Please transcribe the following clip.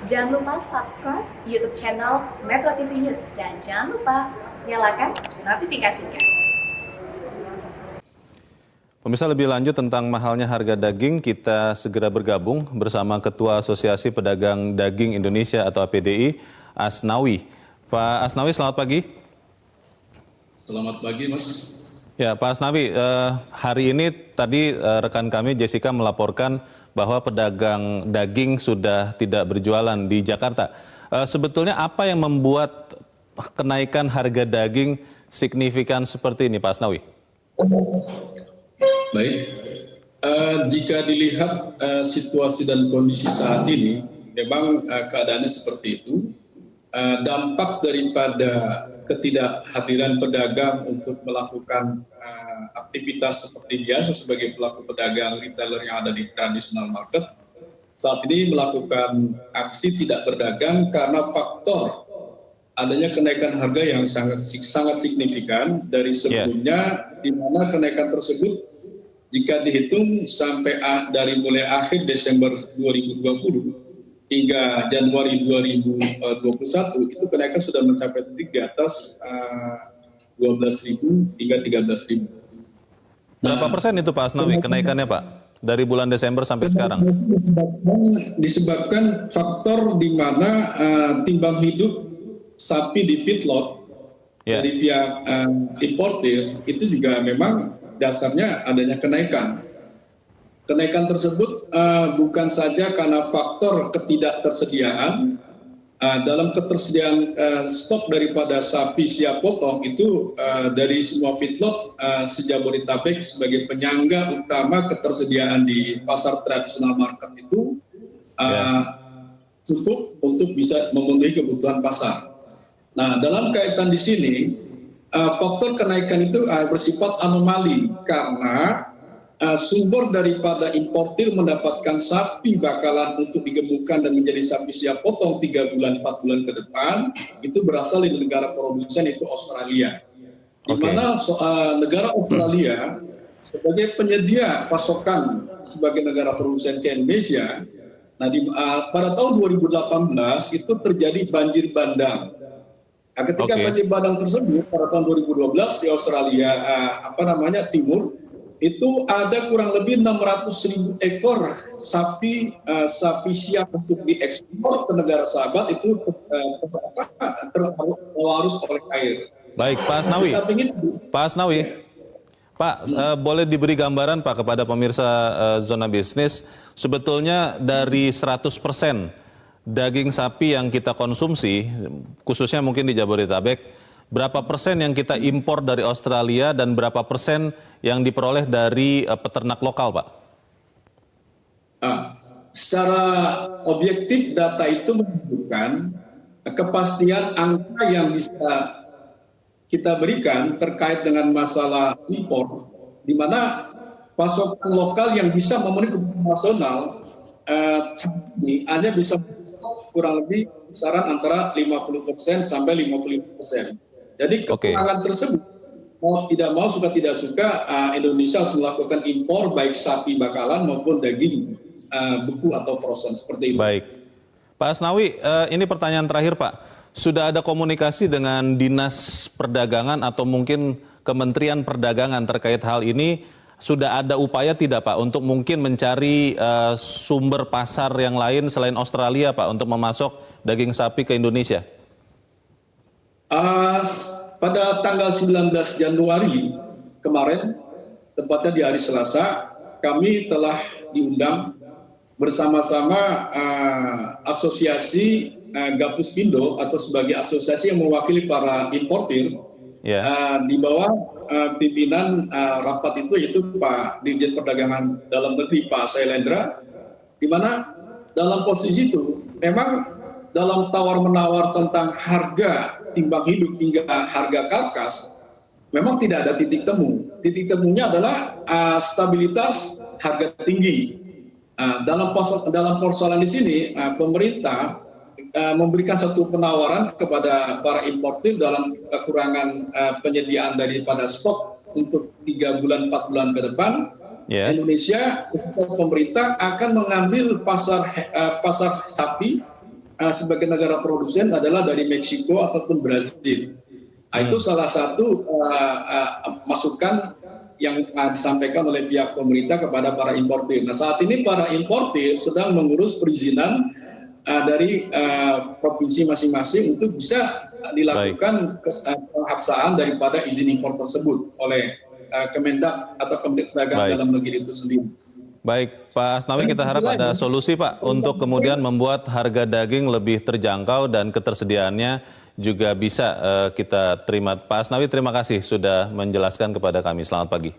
Jangan lupa subscribe YouTube channel Metro TV News dan jangan lupa nyalakan notifikasinya. Pemirsa, lebih lanjut tentang mahalnya harga daging, kita segera bergabung bersama Ketua Asosiasi Pedagang Daging Indonesia atau APDI, Asnawi. Pak Asnawi, selamat pagi. Selamat pagi, Mas. Ya, Pak Asnawi, hari ini tadi rekan kami Jessica melaporkan bahwa pedagang daging sudah tidak berjualan di Jakarta. Sebetulnya apa yang membuat kenaikan harga daging signifikan seperti ini, Pak Asnawi? Baik, jika dilihat situasi dan kondisi saat ini, memang keadaannya seperti itu. Dampak daripada ketidakhadiran pedagang untuk melakukan aktivitas seperti biasa sebagai pelaku pedagang retailer yang ada di traditional market, saat ini melakukan aksi tidak berdagang karena faktor adanya kenaikan harga yang sangat signifikan dari sebelumnya, di mana kenaikan tersebut jika dihitung sampai dari mulai akhir Desember 2020 hingga Januari 2021 itu kenaikan sudah mencapai di atas 12.000 hingga 13.000. Berapa persen itu Pak Asnawi kenaikannya Pak dari bulan Desember sampai sekarang? Disebabkan faktor di mana timbang hidup sapi di feedlot dari pihak importir itu juga memang dasarnya adanya kenaikan. Kenaikan tersebut bukan saja karena faktor ketidaktersediaan. Dalam ketersediaan stok daripada sapi siap potong itu dari semua feedlot se-Jabodetabek sebagai penyangga utama ketersediaan di pasar tradisional market itu cukup untuk bisa memenuhi kebutuhan pasar. Nah, dalam kaitan di sini faktor kenaikan itu bersifat anomali karena sumber daripada importir mendapatkan sapi bakalan untuk digemukkan dan menjadi sapi siap potong 3 bulan 4 bulan ke depan itu berasal dari negara produsen itu Australia. Di mana negara Australia sebagai penyedia pasokan sebagai negara produsen ke Indonesia, nah pada tahun 2018 itu terjadi banjir bandang. Nah, ketika banjir bandang tersebut pada tahun 2012 di Australia timur itu ada kurang lebih 600.000 ekor sapi siap untuk diekspor ke negara sahabat itu terlarus oleh air. Baik, Pak Asnawi. Pak, boleh diberi gambaran Pak kepada pemirsa Zona Bisnis, sebetulnya dari 100% daging sapi yang kita konsumsi, khususnya mungkin di Jabodetabek, berapa persen yang kita impor dari Australia dan berapa persen yang diperoleh dari peternak lokal, Pak? Secara objektif data itu menunjukkan kepastian angka yang bisa kita berikan terkait dengan masalah impor, di mana pasokan lokal yang bisa memenuhi kebutuhan nasional hanya bisa kurang lebih kisaran antara 50% sampai 55%. Jadi kekurangan tersebut mau tidak mau suka tidak suka Indonesia harus melakukan impor baik sapi bakalan maupun daging beku atau frozen seperti itu. Baik, Pak Asnawi, ini pertanyaan terakhir Pak. Sudah ada komunikasi dengan Dinas Perdagangan atau mungkin Kementerian Perdagangan terkait hal ini? Sudah ada upaya tidak Pak untuk mungkin mencari sumber pasar yang lain selain Australia Pak untuk memasok daging sapi ke Indonesia? Pada tanggal 19 Januari kemarin, tepatnya di hari Selasa, kami telah diundang bersama-sama asosiasi Gapuspindo atau sebagai asosiasi yang mewakili para importir di bawah pimpinan rapat itu yaitu Pak Dirjen Perdagangan Dalam Negeri Pak Sailendra, di mana dalam posisi itu memang dalam tawar-menawar tentang harga timbang hidup hingga harga karkas, memang tidak ada titik temu. Titik temunya adalah stabilitas harga tinggi. Dalam persoalan di sini, pemerintah memberikan satu penawaran kepada para importir dalam kekurangan penyediaan daripada stok untuk 3 bulan 4 bulan ke depan. Indonesia, pemerintah akan mengambil pasar sapi sebagai negara produsen adalah dari Meksiko ataupun Brazil. Nah, itu salah satu masukan yang disampaikan oleh pihak pemerintah kepada para importir. Nah, saat ini para importir sedang mengurus perizinan dari provinsi masing-masing untuk bisa dilakukan penghapsaan daripada izin impor tersebut oleh Kemendak atau Kementerian Perdagangan dalam negeri itu sendiri. Baik, Pak Asnawi, kita harap ada solusi, Pak, untuk kemudian membuat harga daging lebih terjangkau dan ketersediaannya juga bisa kita terima. Pak Asnawi, terima kasih sudah menjelaskan kepada kami. Selamat pagi.